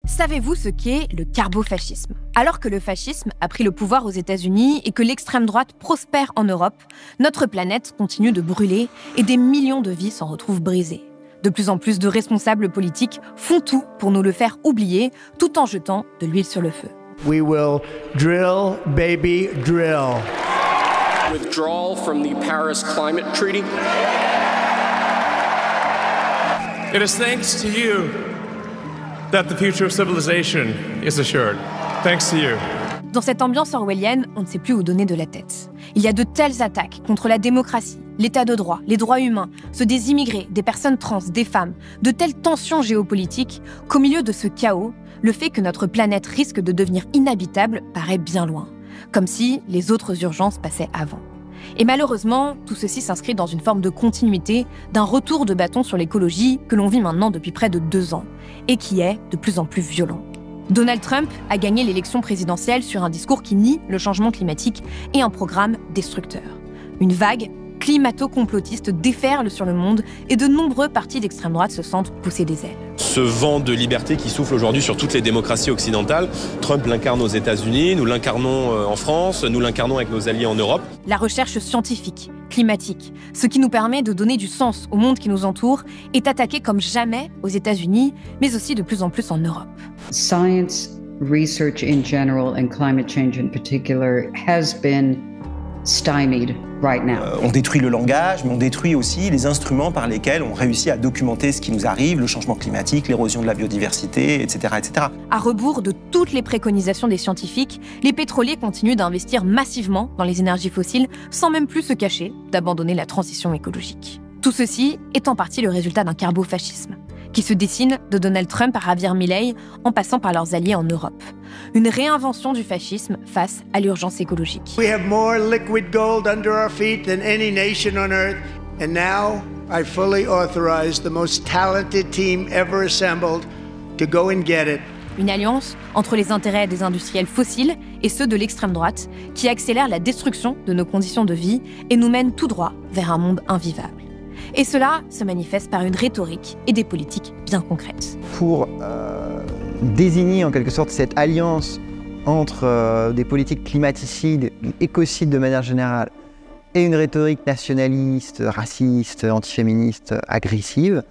Savez-vous ce qu'est le carbofascisme ? Alors que le fascisme a pris le pouvoir aux États-Unis et que l'extrême droite prospère en Europe, notre planète continue de brûler et des millions de vies s'en retrouvent brisées. De plus en plus de responsables politiques font tout pour nous le faire oublier, tout en jetant de l'huile sur le feu. We will drill, baby, drill. Withdrawal from the Paris Climate Treaty. It is thanks to you that the future of civilization is assured. Thanks to you. Dans cette ambiance orwellienne, on ne sait plus où donner de la tête. Il y a de telles attaques contre la démocratie, l'état de droit, les droits humains, ceux des immigrés, des personnes trans, des femmes, de telles tensions géopolitiques qu'au milieu de ce chaos, le fait que notre planète risque de devenir inhabitable paraît bien loin, comme si les autres urgences passaient avant. Et malheureusement, tout ceci s'inscrit dans une forme de continuité d'un retour de bâton sur l'écologie que l'on vit maintenant depuis près de 2 ans, et qui est de plus en plus violent. Donald Trump a gagné l'élection présidentielle sur un discours qui nie le changement climatique et un programme destructeur. Une vague climato-complotiste déferle sur le monde et de nombreux partis d'extrême droite se sentent pousser des ailes. Ce vent de liberté qui souffle aujourd'hui sur toutes les démocraties occidentales, Trump l'incarne aux États-Unis, nous l'incarnons en France, nous l'incarnons avec nos alliés en Europe. La recherche scientifique, climatique, ce qui nous permet de donner du sens au monde qui nous entoure, est attaqué comme jamais aux États-Unis, mais aussi de plus en plus en Europe. Science, research in general, and climate change in particular has been stymied right now. On détruit le langage, mais on détruit aussi les instruments par lesquels on réussit à documenter ce qui nous arrive, le changement climatique, l'érosion de la biodiversité, etc., etc. À rebours de toutes les préconisations des scientifiques, les pétroliers continuent d'investir massivement dans les énergies fossiles sans même plus se cacher d'abandonner la transition écologique. Tout ceci est en partie le résultat d'un carbofascisme, qui se dessine de Donald Trump à Javier Milei en passant par leurs alliés en Europe. Une réinvention du fascisme face à l'urgence écologique. We have more liquid gold under our feet than any nation on earth. And now I fully authorize the most talented team ever assembled to go and get it. Une alliance entre les intérêts des industriels fossiles et ceux de l'extrême droite qui accélère la destruction de nos conditions de vie et nous mène tout droit vers un monde invivable. Et cela se manifeste par une rhétorique et des politiques bien concrètes. Pour désigner en quelque sorte cette alliance entre des politiques climaticides, écocides de manière générale, et une rhétorique nationaliste, raciste, antiféministe, agressive,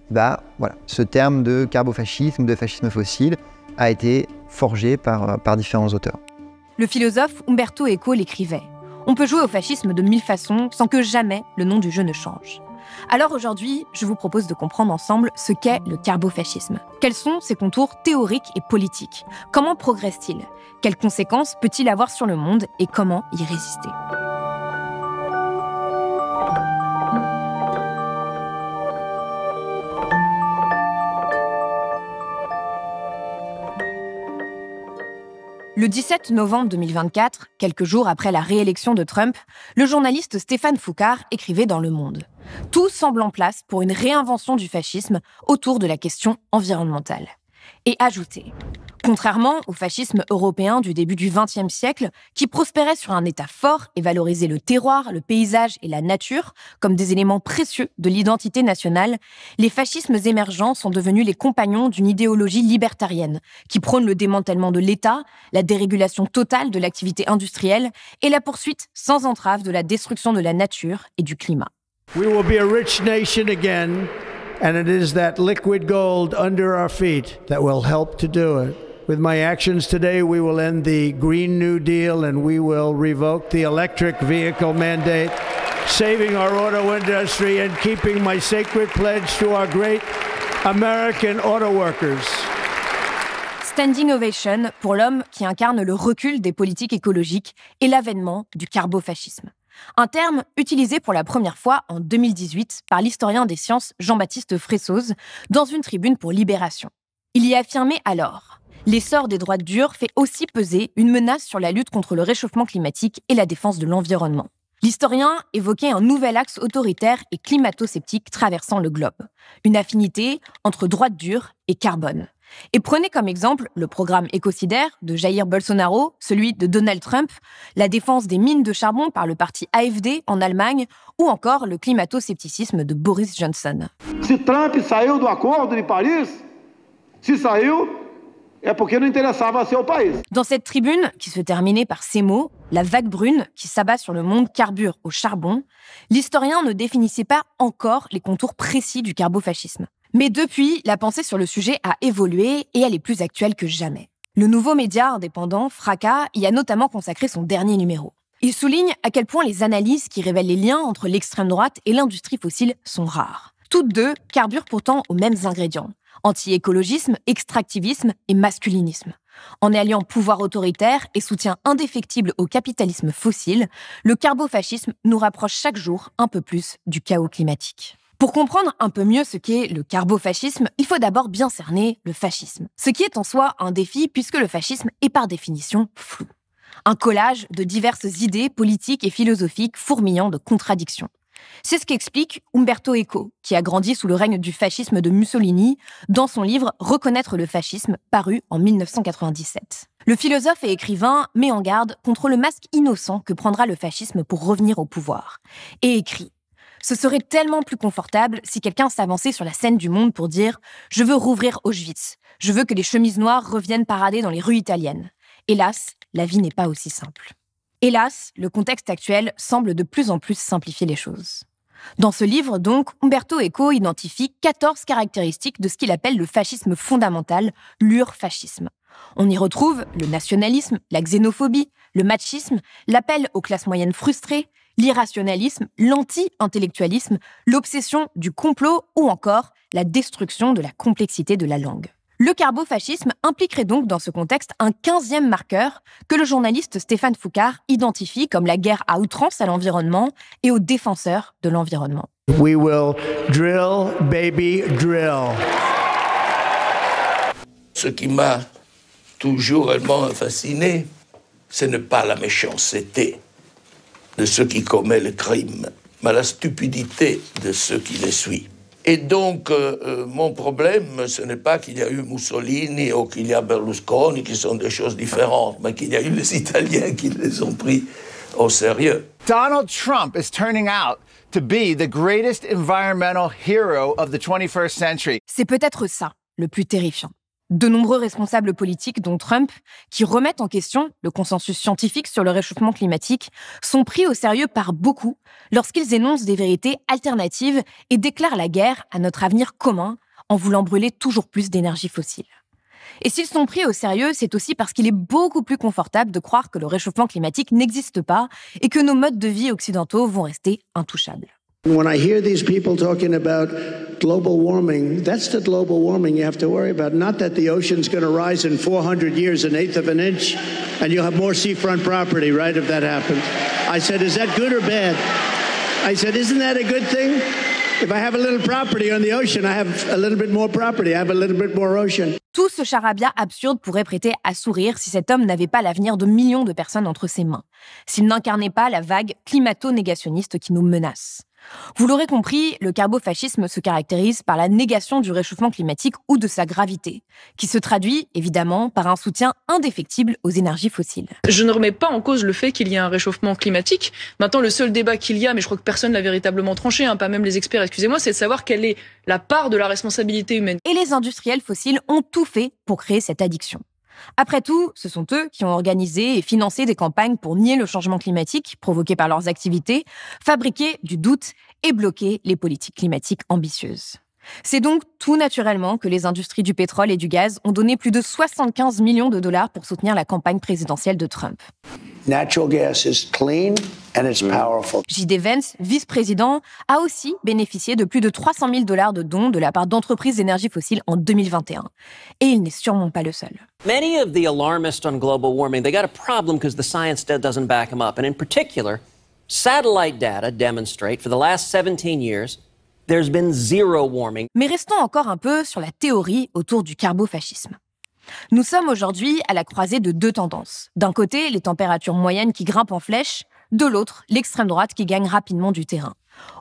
voilà, ce terme de carbofascisme, de fascisme fossile, a été forgé par différents auteurs. Le philosophe Umberto Eco l'écrivait « On peut jouer au fascisme de 1000 façons sans que jamais le nom du jeu ne change ». Alors aujourd'hui, je vous propose de comprendre ensemble ce qu'est le carbofascisme. Quels sont ses contours théoriques et politiques ? Comment progresse-t-il ? Quelles conséquences peut-il avoir sur le monde et comment y résister ? Le 17 novembre 2024, quelques jours après la réélection de Trump, le journaliste Stéphane Foucart écrivait dans Le Monde « Tout semble en place pour une réinvention du fascisme autour de la question environnementale ». Et ajoutait « Contrairement au fascisme européen du début du XXe siècle, qui prospérait sur un État fort et valorisait le terroir, le paysage et la nature comme des éléments précieux de l'identité nationale, les fascismes émergents sont devenus les compagnons d'une idéologie libertarienne qui prône le démantèlement de l'État, la dérégulation totale de l'activité industrielle et la poursuite sans entrave de la destruction de la nature et du climat. We will be a rich nation again, and it is that liquid gold under our feet that will help to do it. With my actions today, we will end the Green New Deal and we will revoke the electric vehicle mandate, saving our auto industry and keeping my sacred pledge to our great American auto workers. Standing ovation pour l'homme qui incarne le recul des politiques écologiques et l'avènement du carbofascisme. Un terme utilisé pour la première fois en 2018 par l'historien des sciences Jean-Baptiste Fressoz dans une tribune pour Libération. Il y affirmait alors « L'essor des droits durs fait aussi peser une menace sur la lutte contre le réchauffement climatique et la défense de l'environnement. » L'historien évoquait un nouvel axe autoritaire et climato-sceptique traversant le globe. Une affinité entre droits durs et carbone. Et prenez comme exemple le programme écocidaire de Jair Bolsonaro, celui de Donald Trump, la défense des mines de charbon par le parti AfD en Allemagne, ou encore le climato-scepticisme de Boris Johnson. Si Trump saiu do Acordo de Paris, se saiu, Dans cette tribune, qui se terminait par ces mots, la vague brune qui s'abat sur le monde carbure au charbon, l'historien ne définissait pas encore les contours précis du carbofascisme. Mais depuis, la pensée sur le sujet a évolué et elle est plus actuelle que jamais. Le nouveau média indépendant, Fracas, y a notamment consacré son dernier numéro. Il souligne à quel point les analyses qui révèlent les liens entre l'extrême droite et l'industrie fossile sont rares. Toutes deux carburent pourtant aux mêmes ingrédients. Anti-écologisme, extractivisme et masculinisme. En alliant pouvoir autoritaire et soutien indéfectible au capitalisme fossile, le carbofascisme nous rapproche chaque jour un peu plus du chaos climatique. Pour comprendre un peu mieux ce qu'est le carbofascisme, il faut d'abord bien cerner le fascisme. Ce qui est en soi un défi puisque le fascisme est par définition flou. Un collage de diverses idées politiques et philosophiques fourmillant de contradictions. C'est ce qu'explique Umberto Eco, qui a grandi sous le règne du fascisme de Mussolini, dans son livre « Reconnaître le fascisme » paru en 1997. Le philosophe et écrivain met en garde contre le masque innocent que prendra le fascisme pour revenir au pouvoir, et écrit « Ce serait tellement plus confortable si quelqu'un s'avançait sur la scène du monde pour dire « Je veux rouvrir Auschwitz, je veux que les chemises noires reviennent parader dans les rues italiennes. » Hélas, la vie n'est pas aussi simple. Hélas, le contexte actuel semble de plus en plus simplifier les choses. Dans ce livre, donc, Umberto Eco identifie 14 caractéristiques de ce qu'il appelle le fascisme fondamental, l'urfascisme. On y retrouve le nationalisme, la xénophobie, le machisme, l'appel aux classes moyennes frustrées, l'irrationalisme, l'anti-intellectualisme, l'obsession du complot ou encore la destruction de la complexité de la langue. Le carbofascisme impliquerait donc dans ce contexte un 15e marqueur que le journaliste Stéphane Foucard identifie comme la guerre à outrance à l'environnement et aux défenseurs de l'environnement. We will drill, baby, drill. Ce qui m'a toujours réellement fasciné, ce n'est pas la méchanceté de ceux qui commettent le crime, mais la stupidité de ceux qui les suivent. Et donc, mon problème, ce n'est pas qu'il y a eu Mussolini ou qu'il y a Berlusconi, qui sont des choses différentes, mais qu'il y a eu les Italiens qui les ont pris au sérieux. Donald Trump is turning out to be the greatest environmental hero of the 21st century. C'est peut-être ça, le plus terrifiant. De nombreux responsables politiques, dont Trump, qui remettent en question le consensus scientifique sur le réchauffement climatique, sont pris au sérieux par beaucoup lorsqu'ils énoncent des vérités alternatives et déclarent la guerre à notre avenir commun en voulant brûler toujours plus d'énergie fossile. Et s'ils sont pris au sérieux, c'est aussi parce qu'il est beaucoup plus confortable de croire que le réchauffement climatique n'existe pas et que nos modes de vie occidentaux vont rester intouchables. When I hear these people talking about global warming, that's the global warming you have to worry about. Not that the ocean's going to rise in 400 years an eighth of an inch and you'll have more seafront property, right, if that happens. I said, is that good or bad? I said, isn't that a good thing? If I have a little property on the ocean, I have a little bit more property, I have a little bit more ocean. Tout ce charabia absurde pourrait prêter à sourire si cet homme n'avait pas l'avenir de millions de personnes entre ses mains, s'il n'incarnait pas la vague climato-négationniste qui nous menace. Vous l'aurez compris, le carbofascisme se caractérise par la négation du réchauffement climatique ou de sa gravité, qui se traduit évidemment par un soutien indéfectible aux énergies fossiles. Je ne remets pas en cause le fait qu'il y ait un réchauffement climatique. Maintenant, le seul débat qu'il y a, mais je crois que personne l'a véritablement tranché, pas même les experts, excusez-moi, c'est de savoir quelle est la part de la responsabilité humaine. Et les industriels fossiles ont tout fait pour créer cette addiction. Après tout, ce sont eux qui ont organisé et financé des campagnes pour nier le changement climatique provoqué par leurs activités, fabriquer du doute et bloquer les politiques climatiques ambitieuses. C'est donc tout naturellement que les industries du pétrole et du gaz ont donné plus de 75 millions de dollars pour soutenir la campagne présidentielle de Trump. Natural gas is clean and it's powerful. J.D. Vance, vice-président, a aussi bénéficié de plus de 300 000 $ de dons de la part d'entreprises d'énergie fossile en 2021. Et il n'est sûrement pas le seul. Many of the alarmists on global warming, they got a problem because the science doesn't back them up. And in particular, satellite data demonstrate for the last 17 years, there's been zero warming. Mais restons encore un peu sur la théorie autour du carbofascisme. Nous sommes aujourd'hui à la croisée de deux tendances. D'un côté, les températures moyennes qui grimpent en flèche, de l'autre, l'extrême droite qui gagne rapidement du terrain.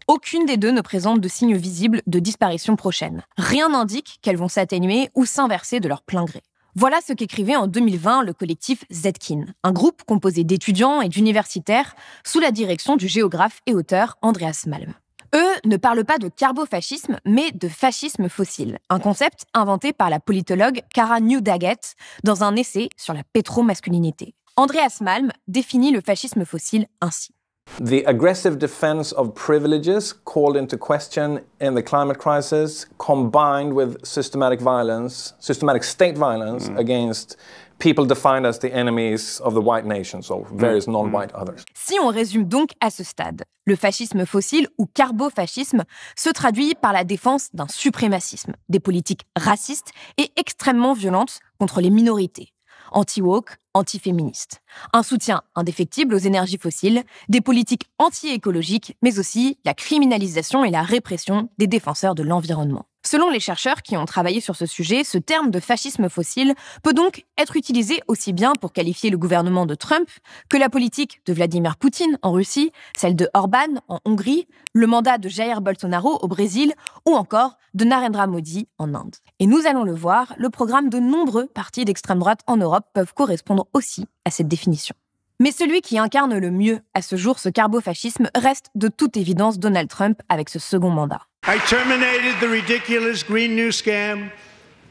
Aucune des deux ne présente de signes visibles de disparition prochaine. Rien n'indique qu'elles vont s'atténuer ou s'inverser de leur plein gré. Voilà ce qu'écrivait en 2020 le collectif Zetkin, un groupe composé d'étudiants et d'universitaires sous la direction du géographe et auteur Andreas Malm. Eux ne parlent pas de carbofascisme, mais de fascisme fossile, un concept inventé par la politologue Kara Neudaggett dans un essai sur la pétromasculinité. Andreas Malm définit le fascisme fossile ainsi. The aggressive defense of privileges called into question in the climate crisis, combined with systematic state violence against people defined as the enemies of the white nations or various non-white others. Si on résume donc à ce stade, le fascisme fossile ou carbofascisme se traduit par la défense d'un suprémacisme, des politiques racistes et extrêmement violentes contre les minorités. Anti-woke, anti-féministes. Un soutien indéfectible aux énergies fossiles, des politiques anti-écologiques, mais aussi la criminalisation et la répression des défenseurs de l'environnement. Selon les chercheurs qui ont travaillé sur ce sujet, ce terme de fascisme fossile peut donc être utilisé aussi bien pour qualifier le gouvernement de Trump que la politique de Vladimir Poutine en Russie, celle de Orban en Hongrie, le mandat de Jair Bolsonaro au Brésil ou encore de Narendra Modi en Inde. Et nous allons le voir, le programme de nombreux partis d'extrême droite en Europe peuvent correspondre aussi à cette définition. Mais celui qui incarne le mieux à ce jour ce carbofascisme reste de toute évidence Donald Trump avec ce second mandat. I terminated the ridiculous Green New Scam.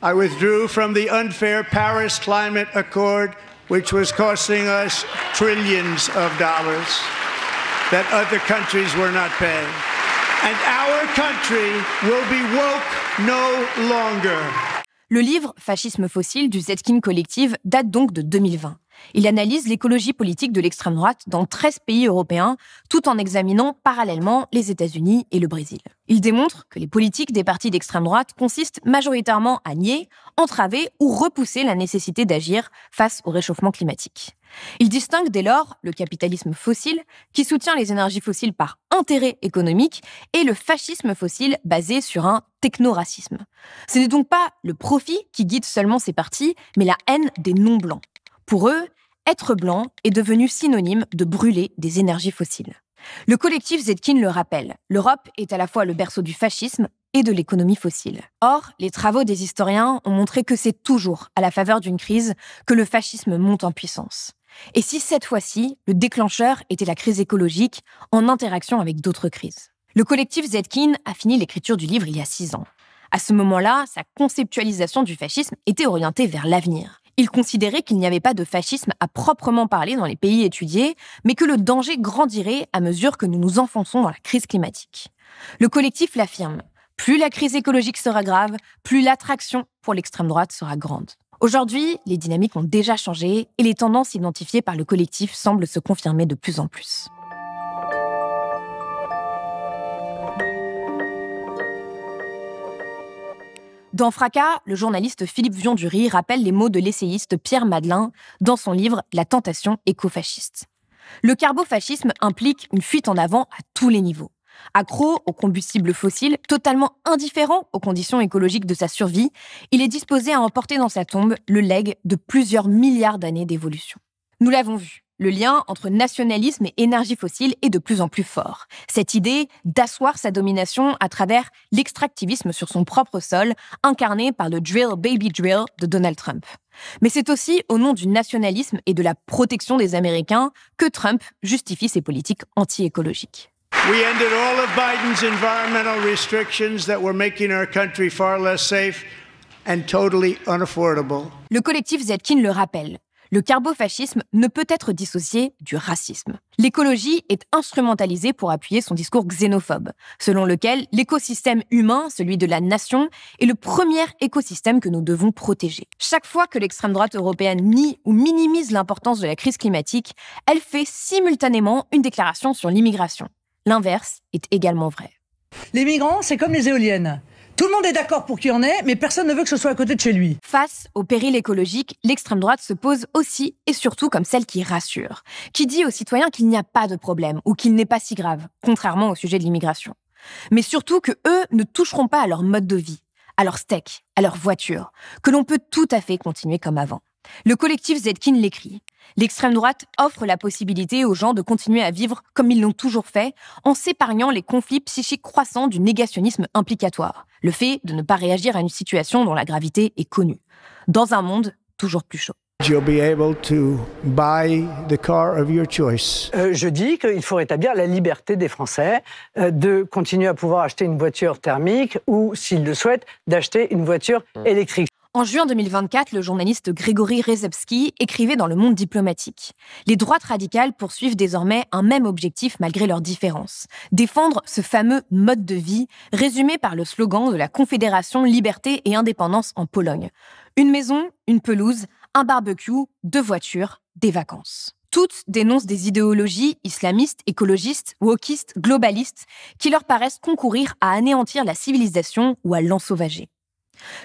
I withdrew from the unfair Paris Climate Accord, which was costing us trillions of dollars that other countries were not paying. And our country will be woke no longer. Le livre Fascisme fossile du Zetkin Collective date donc de 2020. Il analyse l'écologie politique de l'extrême droite dans 13 pays européens, tout en examinant parallèlement les États-Unis et le Brésil. Il démontre que les politiques des partis d'extrême droite consistent majoritairement à nier, entraver ou repousser la nécessité d'agir face au réchauffement climatique. Il distingue dès lors le capitalisme fossile, qui soutient les énergies fossiles par intérêt économique, et le fascisme fossile basé sur un technoracisme. Ce n'est donc pas le profit qui guide seulement ces partis, mais la haine des non-blancs. Pour eux, être blanc est devenu synonyme de brûler des énergies fossiles. Le collectif Zetkin le rappelle, l'Europe est à la fois le berceau du fascisme et de l'économie fossile. Or, les travaux des historiens ont montré que c'est toujours à la faveur d'une crise que le fascisme monte en puissance. Et si cette fois-ci, le déclencheur était la crise écologique en interaction avec d'autres crises. Le collectif Zetkin a fini l'écriture du livre il y a 6 ans. À ce moment-là, sa conceptualisation du fascisme était orientée vers l'avenir. Il considérait qu'il n'y avait pas de fascisme à proprement parler dans les pays étudiés, mais que le danger grandirait à mesure que nous nous enfonçons dans la crise climatique. Le collectif l'affirme, plus la crise écologique sera grave, plus l'attraction pour l'extrême droite sera grande. Aujourd'hui, les dynamiques ont déjà changé et les tendances identifiées par le collectif semblent se confirmer de plus en plus. Dans Fracas, le journaliste Philippe Vion-Dury rappelle les mots de l'essayiste Pierre Madelin dans son livre « La tentation écofasciste ». Le carbofascisme implique une fuite en avant à tous les niveaux. Accro aux combustibles fossiles, totalement indifférent aux conditions écologiques de sa survie, il est disposé à emporter dans sa tombe le legs de plusieurs milliards d'années d'évolution. Nous l'avons vu. Le lien entre nationalisme et énergie fossile est de plus en plus fort. Cette idée d'asseoir sa domination à travers l'extractivisme sur son propre sol, incarné par le drill baby drill de Donald Trump. Mais c'est aussi au nom du nationalisme et de la protection des Américains que Trump justifie ses politiques anti-écologiques. We ended all of Biden's environmental restrictions that were making our country far less safe and totally unaffordable. Le collectif Zetkin le rappelle. Le carbofascisme ne peut être dissocié du racisme. L'écologie est instrumentalisée pour appuyer son discours xénophobe, selon lequel l'écosystème humain, celui de la nation, est le premier écosystème que nous devons protéger. Chaque fois que l'extrême droite européenne nie ou minimise l'importance de la crise climatique, elle fait simultanément une déclaration sur l'immigration. L'inverse est également vrai. Les migrants, c'est comme les éoliennes. Tout le monde est d'accord pour qu'il y en ait, mais personne ne veut que ce soit à côté de chez lui. Face au péril écologique, l'extrême droite se pose aussi et surtout comme celle qui rassure, qui dit aux citoyens qu'il n'y a pas de problème ou qu'il n'est pas si grave, contrairement au sujet de l'immigration. Mais surtout que eux ne toucheront pas à leur mode de vie, à leur steak, à leur voiture, que l'on peut tout à fait continuer comme avant. Le collectif Zetkin l'écrit. L'extrême droite offre la possibilité aux gens de continuer à vivre comme ils l'ont toujours fait, en s'épargnant les conflits psychiques croissants du négationnisme implicatoire, le fait de ne pas réagir à une situation dont la gravité est connue, dans un monde toujours plus chaud. You'll be able to buy the car of your choice. Je dis qu'il faut rétablir la liberté des Français de continuer à pouvoir acheter une voiture thermique ou, s'ils le souhaitent, d'acheter une voiture électrique. En juin 2024, le journaliste Grégory Rezebski écrivait dans Le Monde diplomatique. Les droites radicales poursuivent désormais un même objectif malgré leurs différences. Défendre ce fameux mode de vie, résumé par le slogan de la Confédération Liberté et Indépendance en Pologne. Une maison, une pelouse, un barbecue, 2 voitures, des vacances. Toutes dénoncent des idéologies islamistes, écologistes, wokistes, globalistes, qui leur paraissent concourir à anéantir la civilisation ou à l'ensauvager.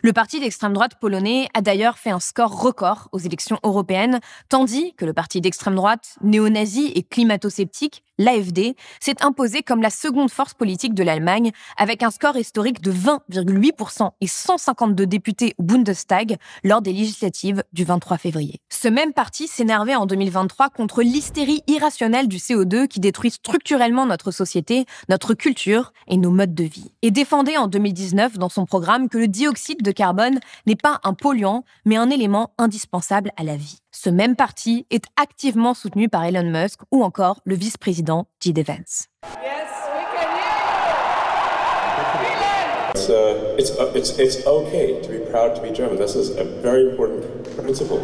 Le parti d'extrême droite polonais a d'ailleurs fait un score record aux élections européennes, tandis que le parti d'extrême droite néo-nazi et climato-sceptique, l'AfD, s'est imposé comme la seconde force politique de l'Allemagne, avec un score historique de 20,8% et 152 députés au Bundestag lors des législatives du 23 février. Ce même parti s'énervait en 2023 contre l'hystérie irrationnelle du CO2 qui détruit structurellement notre société, notre culture et nos modes de vie. Et défendait en 2019 dans son programme que le dioxyde de carbone n'est pas un polluant, mais un élément indispensable à la vie. Ce même parti est activement soutenu par Elon Musk ou encore le vice-président J.D. Vance. It's okay to be proud to be German. This is a very important principle.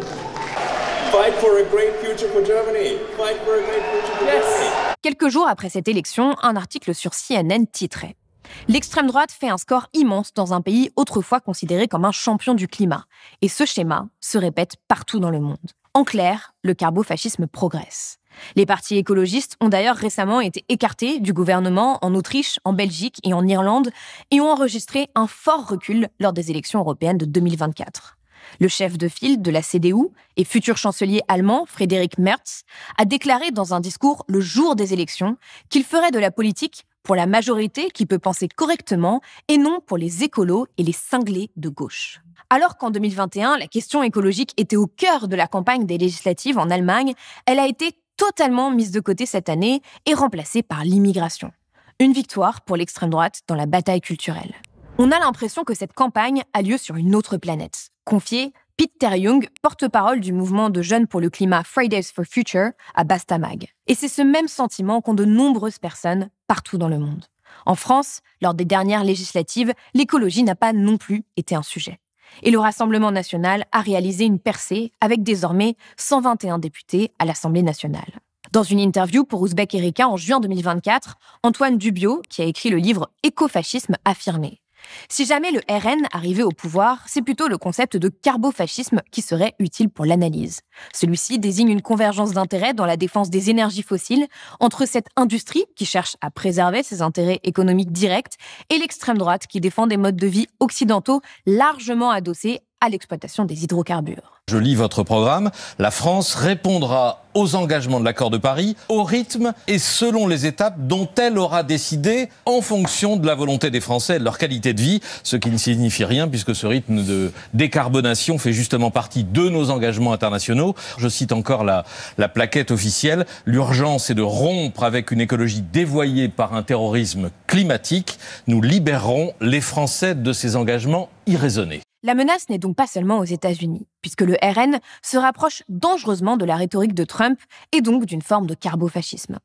Fight for a great future for Germany. Fight for a great future for Germany. Quelques jours après cette élection, un article sur CNN titrait « L'extrême droite fait un score immense dans un pays autrefois considéré comme un champion du climat. Et ce schéma se répète partout dans le monde. En clair, le carbofascisme progresse. » Les partis écologistes ont d'ailleurs récemment été écartés du gouvernement en Autriche, en Belgique et en Irlande et ont enregistré un fort recul lors des élections européennes de 2024. Le chef de file de la CDU et futur chancelier allemand, Friedrich Merz, a déclaré dans un discours le jour des élections qu'il ferait de la politique pour la majorité qui peut penser correctement et non pour les écolos et les cinglés de gauche. Alors qu'en 2021, la question écologique était au cœur de la campagne des législatives en Allemagne, elle a été totalement mise de côté cette année et remplacée par l'immigration. Une victoire pour l'extrême droite dans la bataille culturelle. On a l'impression que cette campagne a lieu sur une autre planète. Confié Peter Young, porte-parole du mouvement de jeunes pour le climat Fridays for Future, à Bastamag. Et c'est ce même sentiment qu'ont de nombreuses personnes partout dans le monde. En France, lors des dernières législatives, l'écologie n'a pas non plus été un sujet. Et le Rassemblement national a réalisé une percée avec désormais 121 députés à l'Assemblée nationale. Dans une interview pour Ouzbek Erika en juin 2024, Antoine Dubiot, qui a écrit le livre « Écofascisme », affirmait « Si jamais le RN arrivait au pouvoir, c'est plutôt le concept de carbofascisme qui serait utile pour l'analyse. Celui-ci désigne une convergence d'intérêts dans la défense des énergies fossiles entre cette industrie qui cherche à préserver ses intérêts économiques directs et l'extrême droite qui défend des modes de vie occidentaux largement adossés à l'exploitation des hydrocarbures. » Je lis votre programme. La France répondra aux engagements de l'accord de Paris, au rythme et selon les étapes dont elle aura décidé en fonction de la volonté des Français et de leur qualité de vie, ce qui ne signifie rien puisque ce rythme de décarbonation fait justement partie de nos engagements internationaux. Je cite encore la plaquette officielle. L'urgence est de rompre avec une écologie dévoyée par un terrorisme climatique. Nous libérerons les Français de ces engagements irraisonnés. La menace n'est donc pas seulement aux États-Unis, puisque le RN se rapproche dangereusement de la rhétorique de Trump et donc d'une forme de carbofascisme.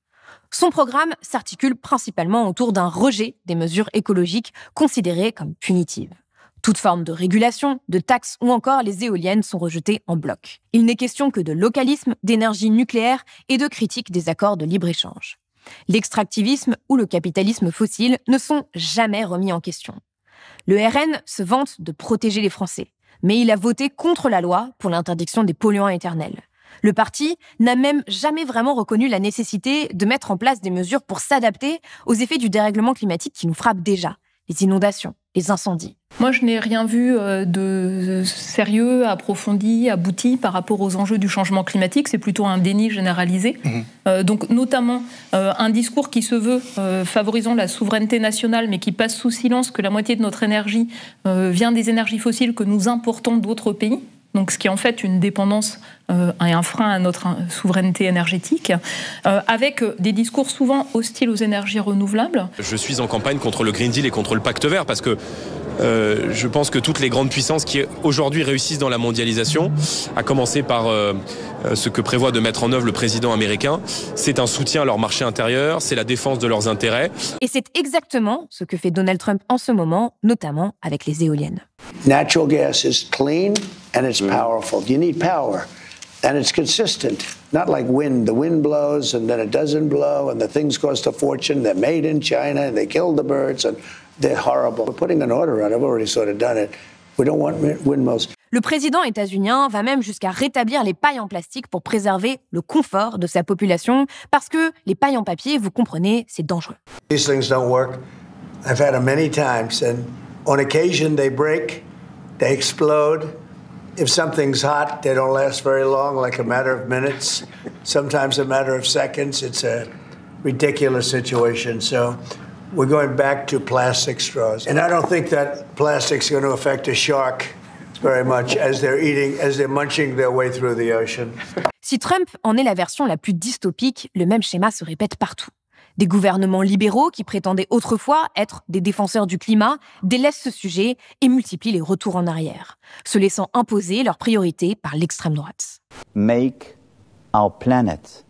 Son programme s'articule principalement autour d'un rejet des mesures écologiques considérées comme punitives. Toute forme de régulation, de taxes ou encore les éoliennes sont rejetées en bloc. Il n'est question que de localisme, d'énergie nucléaire et de critique des accords de libre-échange. L'extractivisme ou le capitalisme fossile ne sont jamais remis en question. Le RN se vante de protéger les Français, mais il a voté contre la loi pour l'interdiction des polluants éternels. Le parti n'a même jamais vraiment reconnu la nécessité de mettre en place des mesures pour s'adapter aux effets du dérèglement climatique qui nous frappe déjà, les inondations, les incendies. Moi, je n'ai rien vu de sérieux, approfondi, abouti par rapport aux enjeux du changement climatique. C'est plutôt un déni généralisé. Donc, notamment, un discours qui se veut favorisant la souveraineté nationale, mais qui passe sous silence que la moitié de notre énergie vient des énergies fossiles que nous importons d'autres pays. Donc, ce qui est en fait une dépendance et un frein à notre souveraineté énergétique, avec des discours souvent hostiles aux énergies renouvelables. Je suis en campagne contre le Green Deal et contre le Pacte Vert parce que Je pense que toutes les grandes puissances qui aujourd'hui réussissent dans la mondialisation, à commencer par ce que prévoit de mettre en œuvre le président américain, c'est un soutien à leur marché intérieur, c'est la défense de leurs intérêts. Et c'est exactement ce que fait Donald Trump en ce moment, notamment avec les éoliennes. Natural gas is clean and it's powerful. You need power. And it's consistent, not like wind. The wind blows and then it doesn't blow and the things cost a fortune. They're made in China and they kill the birds and they're horrible. We're putting an order out. I've already sort of done it. We don't want windmills. Le président états-unien va même jusqu'à rétablir les pailles en plastique pour préserver le confort de sa population, parce que les pailles en papier, vous comprenez, c'est dangereux. These things don't work. I've had them many times and on occasion they break, they explode. If something's hot, they don't last very long, like a matter of minutes, sometimes a matter of seconds. It's a ridiculous situation. So we're going back to plastic straws. And I don't think that plastic's going to affect a shark very much as they're munching their way through the ocean. Si Trump en est la version la plus dystopique, le même schéma se répète partout. Des gouvernements libéraux qui prétendaient autrefois être des défenseurs du climat délaissent ce sujet et multiplient les retours en arrière, se laissant imposer leurs priorités par l'extrême droite. Make our planet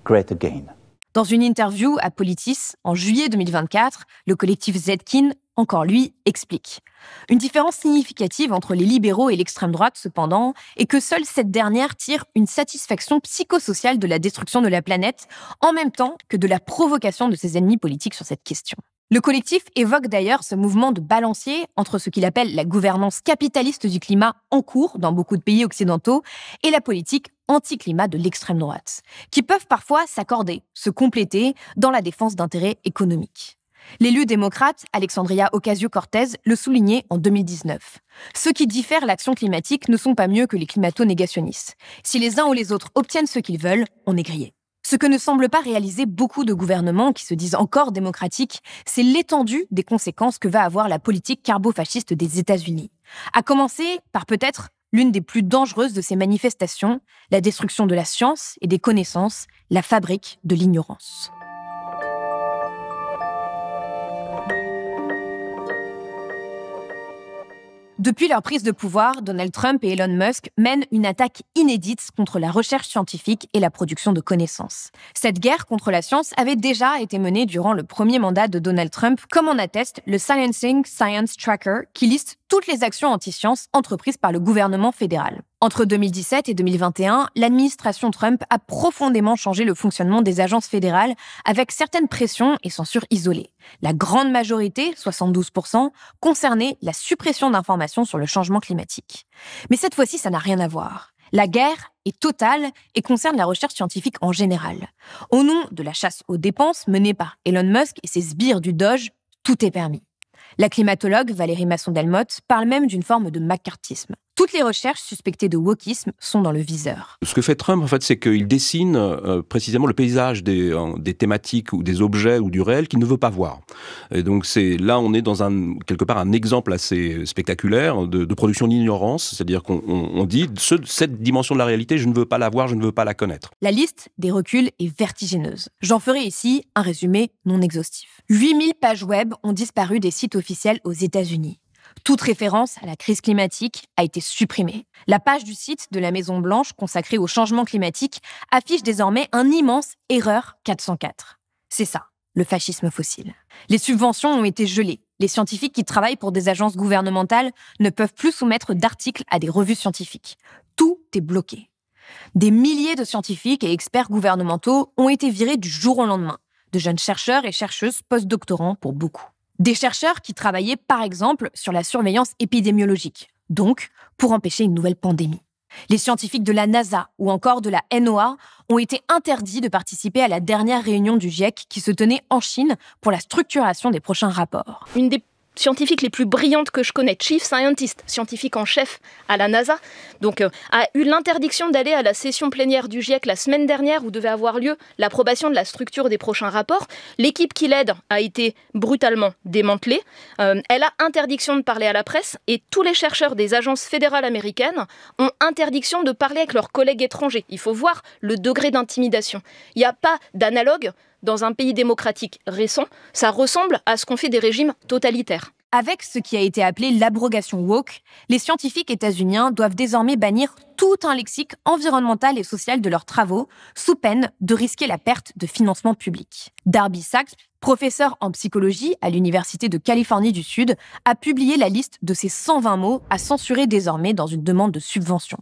great again. Dans une interview à Politis, en juillet 2024, le collectif Zetkin, encore lui, explique. Une différence significative entre les libéraux et l'extrême droite, cependant, est que seule cette dernière tire une satisfaction psychosociale de la destruction de la planète, en même temps que de la provocation de ses ennemis politiques sur cette question. Le collectif évoque d'ailleurs ce mouvement de balancier entre ce qu'il appelle la gouvernance capitaliste du climat en cours dans beaucoup de pays occidentaux et la politique anti-climat de l'extrême droite, qui peuvent parfois s'accorder, se compléter dans la défense d'intérêts économiques. L'élu démocrate Alexandria Ocasio-Cortez le soulignait en 2019. Ceux qui diffèrent l'action climatique ne sont pas mieux que les climato-négationnistes. Si les uns ou les autres obtiennent ce qu'ils veulent, on est grillé. Ce que ne semblent pas réaliser beaucoup de gouvernements qui se disent encore démocratiques, c'est l'étendue des conséquences que va avoir la politique carbo-fasciste des États-Unis. À commencer par peut-être l'une des plus dangereuses de ces manifestations, la destruction de la science et des connaissances, la fabrique de l'ignorance. Depuis leur prise de pouvoir, Donald Trump et Elon Musk mènent une attaque inédite contre la recherche scientifique et la production de connaissances. Cette guerre contre la science avait déjà été menée durant le premier mandat de Donald Trump, comme en atteste le Silencing Science Tracker, qui liste toutes les actions anti-science entreprises par le gouvernement fédéral. Entre 2017 et 2021, l'administration Trump a profondément changé le fonctionnement des agences fédérales avec certaines pressions et censures isolées. La grande majorité, 72%, concernait la suppression d'informations sur le changement climatique. Mais cette fois-ci, ça n'a rien à voir. La guerre est totale et concerne la recherche scientifique en général. Au nom de la chasse aux dépenses menée par Elon Musk et ses sbires du Doge, tout est permis. La climatologue Valérie Masson-Delmotte parle même d'une forme de macartisme. Toutes les recherches suspectées de wokisme sont dans le viseur. Ce que fait Trump, en fait, c'est qu'il dessine précisément le paysage des thématiques ou des objets ou du réel qu'il ne veut pas voir. Et donc là, on est dans quelque part un exemple assez spectaculaire de production d'ignorance, c'est-à-dire qu'on dit cette dimension de la réalité, je ne veux pas la voir, je ne veux pas la connaître. La liste des reculs est vertigineuse. J'en ferai ici un résumé non exhaustif. 8000 pages web ont disparu des sites officiels aux États-Unis. Toute référence à la crise climatique a été supprimée. La page du site de la Maison-Blanche consacrée au changement climatique affiche désormais un immense « Erreur 404 ». C'est ça, le fascisme fossile. Les subventions ont été gelées. Les scientifiques qui travaillent pour des agences gouvernementales ne peuvent plus soumettre d'articles à des revues scientifiques. Tout est bloqué. Des milliers de scientifiques et experts gouvernementaux ont été virés du jour au lendemain. De jeunes chercheurs et chercheuses post-doctorants pour beaucoup. Des chercheurs qui travaillaient par exemple sur la surveillance épidémiologique, donc pour empêcher une nouvelle pandémie. Les scientifiques de la NASA ou encore de la NOAA ont été interdits de participer à la dernière réunion du GIEC qui se tenait en Chine pour la structuration des prochains rapports. Une des scientifique les plus brillantes que je connais, Chief Scientist, scientifique en chef à la NASA, donc a eu l'interdiction d'aller à la session plénière du GIEC la semaine dernière où devait avoir lieu l'approbation de la structure des prochains rapports. L'équipe qui l'aide a été brutalement démantelée. Elle a interdiction de parler à la presse et tous les chercheurs des agences fédérales américaines ont interdiction de parler avec leurs collègues étrangers. Il faut voir le degré d'intimidation. Il n'y a pas d'analogue dans un pays démocratique récent, ça ressemble à ce qu'ont fait des régimes totalitaires. Avec ce qui a été appelé l'abrogation woke, les scientifiques états-uniens doivent désormais bannir tout un lexique environnemental et social de leurs travaux, sous peine de risquer la perte de financement public. Darby Sachs, professeur en psychologie à l'Université de Californie du Sud, a publié la liste de ces 120 mots à censurer désormais dans une demande de subvention.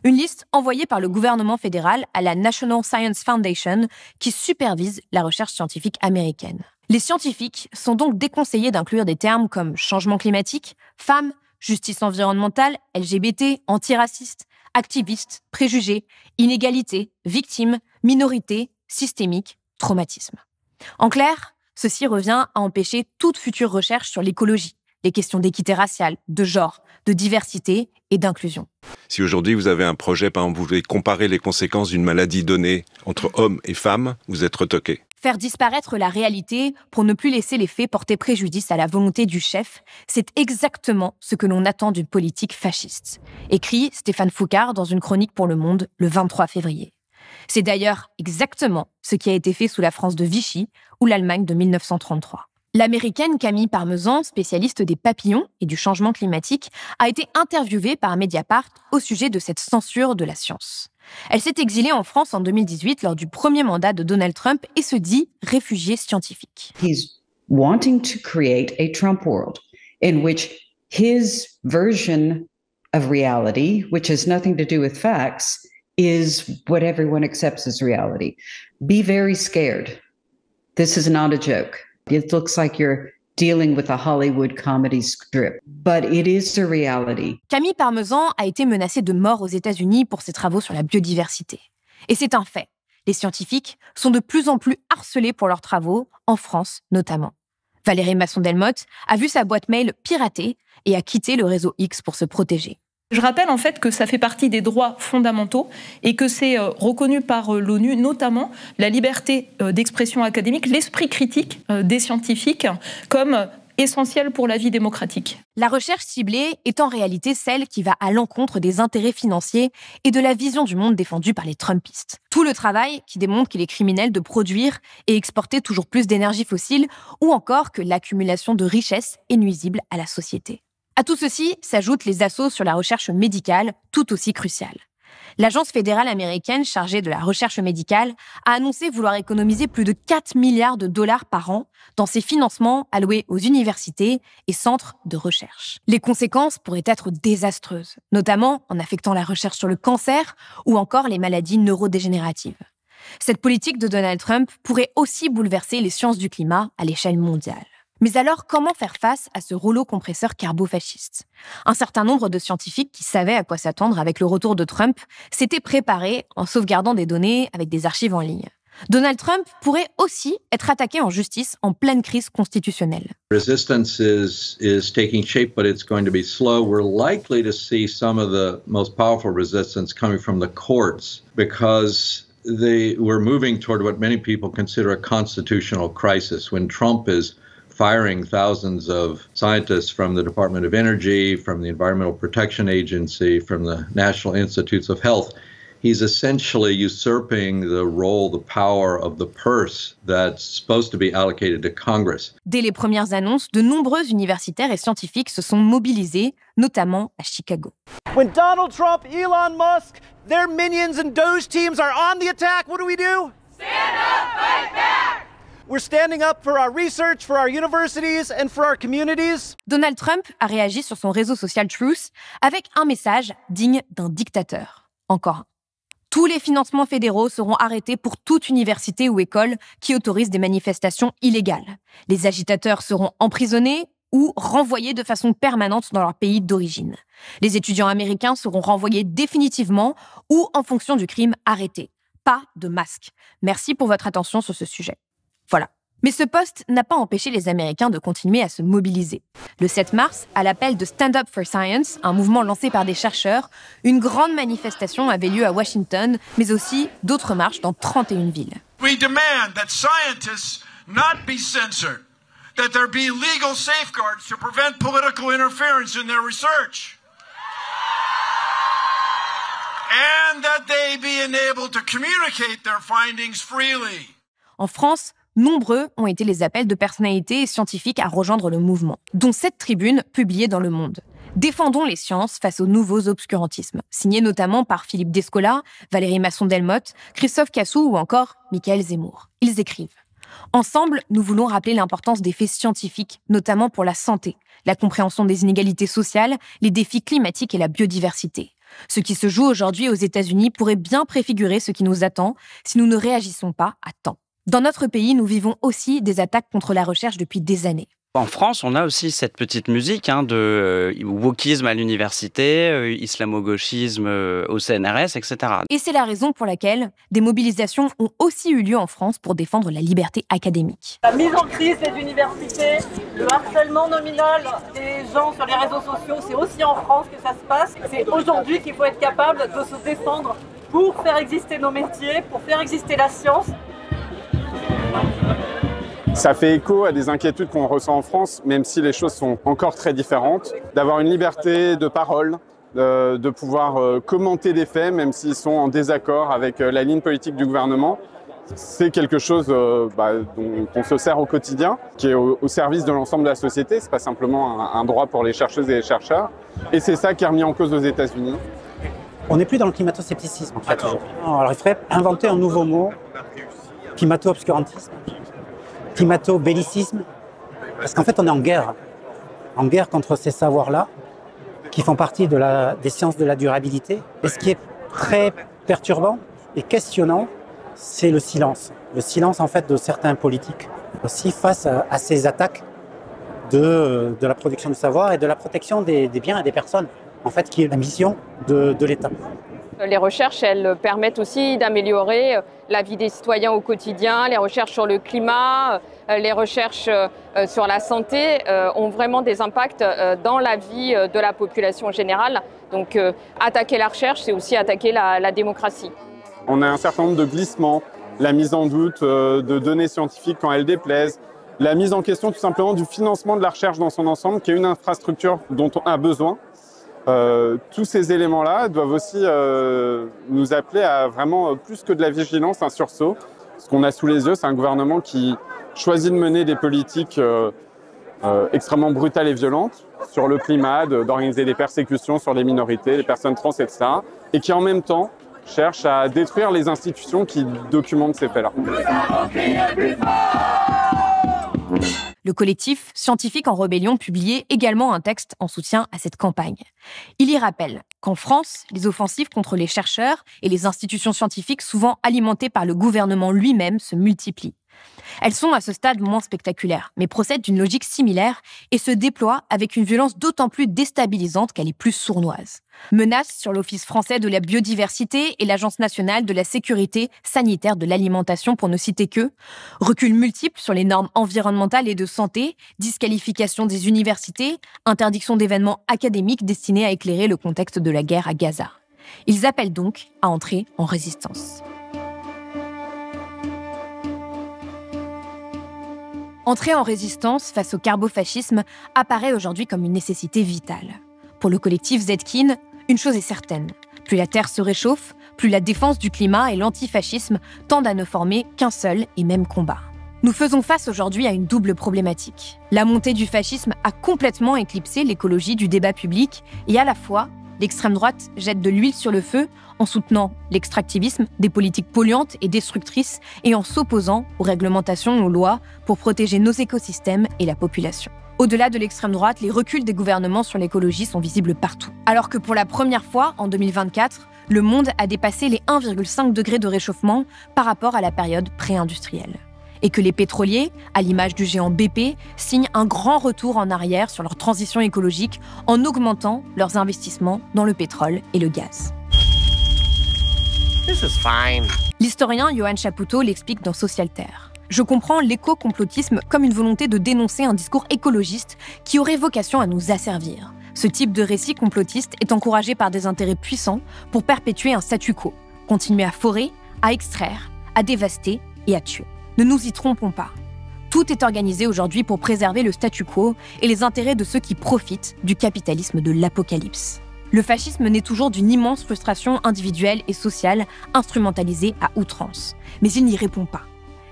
Une liste envoyée par le gouvernement fédéral à la National Science Foundation, qui supervise la recherche scientifique américaine. Les scientifiques sont donc déconseillés d'inclure des termes comme changement climatique, femmes, justice environnementale, LGBT, antiraciste, activiste, préjugés, inégalité, victime, minorité, systémique, traumatisme. En clair, ceci revient à empêcher toute future recherche sur l'écologie, les questions d'équité raciale, de genre, de diversité et d'inclusion. Si aujourd'hui vous avez un projet, par exemple, vous voulez comparer les conséquences d'une maladie donnée entre hommes et femmes, vous êtes retoqué. Faire disparaître la réalité pour ne plus laisser les faits porter préjudice à la volonté du chef, c'est exactement ce que l'on attend d'une politique fasciste, écrit Stéphane Foucard dans une chronique pour Le Monde le 23 février. C'est d'ailleurs exactement ce qui a été fait sous la France de Vichy ou l'Allemagne de 1933. L'américaine Camille Parmesan, spécialiste des papillons et du changement climatique, a été interviewée par Mediapart au sujet de cette censure de la science. Elle s'est exilée en France en 2018 lors du premier mandat de Donald Trump et se dit réfugiée scientifique. He's wanting to create a Trump world in which his version of reality, which has nothing to do with facts, is what everyone accepts as reality. Be very scared. This is not a joke. It looks like you're dealing with a Hollywood comedy script, but it is the reality. Camille Parmesan a été menacée de mort aux États-Unis pour ses travaux sur la biodiversité. Et c'est un fait. Les scientifiques sont de plus en plus harcelés pour leurs travaux, en France notamment. Valérie Masson-Delmotte a vu sa boîte mail piratée et a quitté le réseau X pour se protéger. Je rappelle en fait que ça fait partie des droits fondamentaux et que c'est reconnu par l'ONU, notamment la liberté d'expression académique, l'esprit critique des scientifiques comme essentiel pour la vie démocratique. La recherche ciblée est en réalité celle qui va à l'encontre des intérêts financiers et de la vision du monde défendue par les Trumpistes. Tout le travail qui démontre qu'il est criminel de produire et exporter toujours plus d'énergie fossile ou encore que l'accumulation de richesses est nuisible à la société. À tout ceci s'ajoutent les assauts sur la recherche médicale, tout aussi cruciale. L'agence fédérale américaine chargée de la recherche médicale a annoncé vouloir économiser plus de 4 milliards de dollars par an dans ses financements alloués aux universités et centres de recherche. Les conséquences pourraient être désastreuses, notamment en affectant la recherche sur le cancer ou encore les maladies neurodégénératives. Cette politique de Donald Trump pourrait aussi bouleverser les sciences du climat à l'échelle mondiale. Mais alors, comment faire face à ce rouleau compresseur carbo-fasciste ? Un certain nombre de scientifiques qui savaient à quoi s'attendre avec le retour de Trump s'étaient préparés en sauvegardant des données avec des archives en ligne. Donald Trump pourrait aussi être attaqué en justice en pleine crise constitutionnelle. Resistance is taking shape, but it's going to be slow. We're likely to see some of the most powerful resistance coming from the courts because we're moving toward what many people consider a constitutional crisis. When Trump is firing thousands of scientists from the Department of Energy, from the Environmental Protection Agency, from the National Institutes of Health, he's essentially usurping the role, the power of the purse that's supposed to be allocated to Congress. Dès les premières annonces, de nombreux universitaires et scientifiques se sont mobilisés, notamment à Chicago. When Donald Trump, Elon Musk, their minions and Doge teams are on the attack, what do? Stand up, fight back! We're standing up for our research, for our universities and for our communities. Donald Trump a réagi sur son réseau social Truth avec un message digne d'un dictateur. Encore un. Tous les financements fédéraux seront arrêtés pour toute université ou école qui autorise des manifestations illégales. Les agitateurs seront emprisonnés ou renvoyés de façon permanente dans leur pays d'origine. Les étudiants américains seront renvoyés définitivement ou, en fonction du crime, arrêtés. Pas de masque. Merci pour votre attention sur ce sujet. Voilà. Mais ce poste n'a pas empêché les Américains de continuer à se mobiliser. Le 7 mars, à l'appel de Stand Up for Science, un mouvement lancé par des chercheurs, une grande manifestation avait lieu à Washington, mais aussi d'autres marches dans 31 villes. We demand that scientists not be censored, that there be legal safeguards to prevent political interference in their research, and that they be enabled to communicate their findings freely. En France, nombreux ont été les appels de personnalités et scientifiques à rejoindre le mouvement, dont cette tribune publiée dans Le Monde. Défendons les sciences face aux nouveaux obscurantismes, signée notamment par Philippe Descola, Valérie Masson-Delmotte, Christophe Cassou ou encore Michael Zemmour. Ils écrivent « Ensemble, nous voulons rappeler l'importance des faits scientifiques, notamment pour la santé, la compréhension des inégalités sociales, les défis climatiques et la biodiversité. Ce qui se joue aujourd'hui aux États-Unis pourrait bien préfigurer ce qui nous attend si nous ne réagissons pas à temps. Dans notre pays, nous vivons aussi des attaques contre la recherche depuis des années. En France, on a aussi cette petite musique de wokisme à l'université, islamo-gauchisme au CNRS, etc. Et c'est la raison pour laquelle des mobilisations ont aussi eu lieu en France pour défendre la liberté académique. La mise en crise des universités, le harcèlement nominal des gens sur les réseaux sociaux, c'est aussi en France que ça se passe. C'est aujourd'hui qu'il faut être capable de se défendre pour faire exister nos métiers, pour faire exister la science. Ça fait écho à des inquiétudes qu'on ressent en France, même si les choses sont encore très différentes. D'avoir une liberté de parole, de pouvoir commenter des faits, même s'ils sont en désaccord avec la ligne politique du gouvernement. C'est quelque chose dont on se sert au quotidien, qui est au service de l'ensemble de la société. Ce n'est pas simplement un droit pour les chercheuses et les chercheurs. Et c'est ça qui est remis en cause aux États-Unis. On n'est plus dans le climato-scepticisme, en fait, aujourd'hui. Alors, il faudrait inventer un nouveau mot, climato-obscurantisme. Climato-bellicisme, parce qu'en fait on est en guerre contre ces savoirs-là, qui font partie des sciences de la durabilité. Et ce qui est très perturbant et questionnant, c'est le silence en fait de certains politiques, aussi face à ces attaques de la production du savoir et de la protection des biens et des personnes, en fait, qui est la mission de l'État. Les recherches, elles permettent aussi d'améliorer la vie des citoyens au quotidien. Les recherches sur le climat, les recherches sur la santé ont vraiment des impacts dans la vie de la population générale. Donc attaquer la recherche, c'est aussi attaquer la démocratie. On a un certain nombre de glissements, la mise en doute de données scientifiques quand elles déplaisent, la mise en question tout simplement du financement de la recherche dans son ensemble, qui est une infrastructure dont on a besoin. Tous ces éléments-là doivent aussi nous appeler à vraiment plus que de la vigilance, un sursaut. Ce qu'on a sous les yeux, c'est un gouvernement qui choisit de mener des politiques extrêmement brutales et violentes sur le climat, d'organiser des persécutions sur les minorités, les personnes trans, etc. Et qui en même temps cherche à détruire les institutions qui documentent ces faits-là. Le collectif Scientifiques en rébellion publiait également un texte en soutien à cette campagne. Il y rappelle qu'en France, les offensives contre les chercheurs et les institutions scientifiques, souvent alimentées par le gouvernement lui-même, se multiplient. Elles sont à ce stade moins spectaculaires, mais procèdent d'une logique similaire et se déploient avec une violence d'autant plus déstabilisante qu'elle est plus sournoise. Menaces sur l'Office français de la biodiversité et l'Agence nationale de la sécurité sanitaire de l'alimentation, pour ne citer que, reculs multiples sur les normes environnementales et de santé, disqualification des universités, interdiction d'événements académiques destinés à éclairer le contexte de la guerre à Gaza. Ils appellent donc à entrer en résistance. Entrer en résistance face au carbofascisme apparaît aujourd'hui comme une nécessité vitale. Pour le collectif Zetkin, une chose est certaine. Plus la Terre se réchauffe, plus la défense du climat et l'antifascisme tendent à ne former qu'un seul et même combat. Nous faisons face aujourd'hui à une double problématique. La montée du fascisme a complètement éclipsé l'écologie du débat public et à la fois, l'extrême droite jette de l'huile sur le feu en soutenant l'extractivisme, des politiques polluantes et destructrices et en s'opposant aux réglementations, aux lois pour protéger nos écosystèmes et la population. Au-delà de l'extrême droite, les reculs des gouvernements sur l'écologie sont visibles partout. Alors que pour la première fois, en 2024, le monde a dépassé les 1,5 degrés de réchauffement par rapport à la période pré-industrielle. Et que les pétroliers, à l'image du géant BP, signent un grand retour en arrière sur leur transition écologique en augmentant leurs investissements dans le pétrole et le gaz. This is fine. L'historien Johan Chapoutot l'explique dans Socialterre. Je comprends l'éco-complotisme comme une volonté de dénoncer un discours écologiste qui aurait vocation à nous asservir. Ce type de récit complotiste est encouragé par des intérêts puissants pour perpétuer un statu quo, continuer à forer, à extraire, à dévaster et à tuer. Ne nous y trompons pas. Tout est organisé aujourd'hui pour préserver le statu quo et les intérêts de ceux qui profitent du capitalisme de l'apocalypse. Le fascisme naît toujours d'une immense frustration individuelle et sociale instrumentalisée à outrance. Mais il n'y répond pas.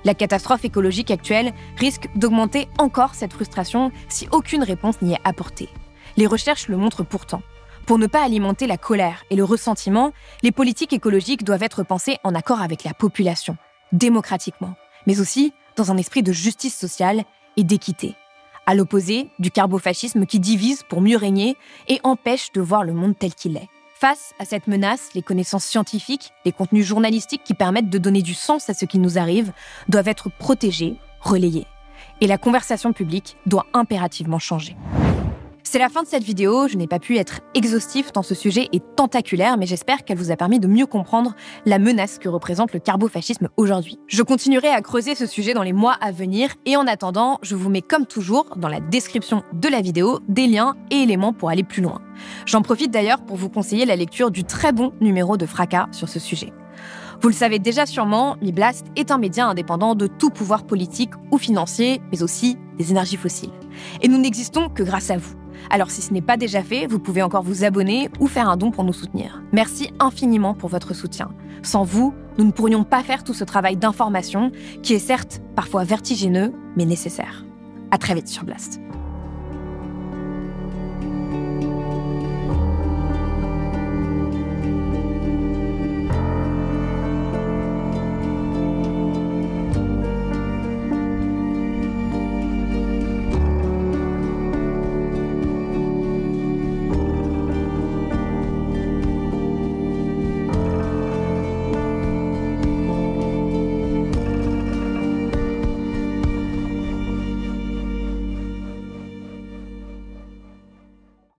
La catastrophe écologique actuelle risque d'augmenter encore cette frustration si aucune réponse n'y est apportée. Les recherches le montrent pourtant. Pour ne pas alimenter la colère et le ressentiment, les politiques écologiques doivent être pensées en accord avec la population, démocratiquement, mais aussi dans un esprit de justice sociale et d'équité, à l'opposé du carbofascisme qui divise pour mieux régner et empêche de voir le monde tel qu'il est. Face à cette menace, les connaissances scientifiques, les contenus journalistiques qui permettent de donner du sens à ce qui nous arrive doivent être protégés, relayés. Et la conversation publique doit impérativement changer. C'est la fin de cette vidéo, je n'ai pas pu être exhaustif tant ce sujet est tentaculaire, mais j'espère qu'elle vous a permis de mieux comprendre la menace que représente le carbofascisme aujourd'hui. Je continuerai à creuser ce sujet dans les mois à venir, et en attendant, je vous mets comme toujours dans la description de la vidéo des liens et éléments pour aller plus loin. J'en profite d'ailleurs pour vous conseiller la lecture du très bon numéro de Fracas sur ce sujet. Vous le savez déjà sûrement, MiBlast est un média indépendant de tout pouvoir politique ou financier, mais aussi des énergies fossiles. Et nous n'existons que grâce à vous. Alors si ce n'est pas déjà fait, vous pouvez encore vous abonner ou faire un don pour nous soutenir. Merci infiniment pour votre soutien. Sans vous, nous ne pourrions pas faire tout ce travail d'information qui est certes parfois vertigineux, mais nécessaire. À très vite sur Blast.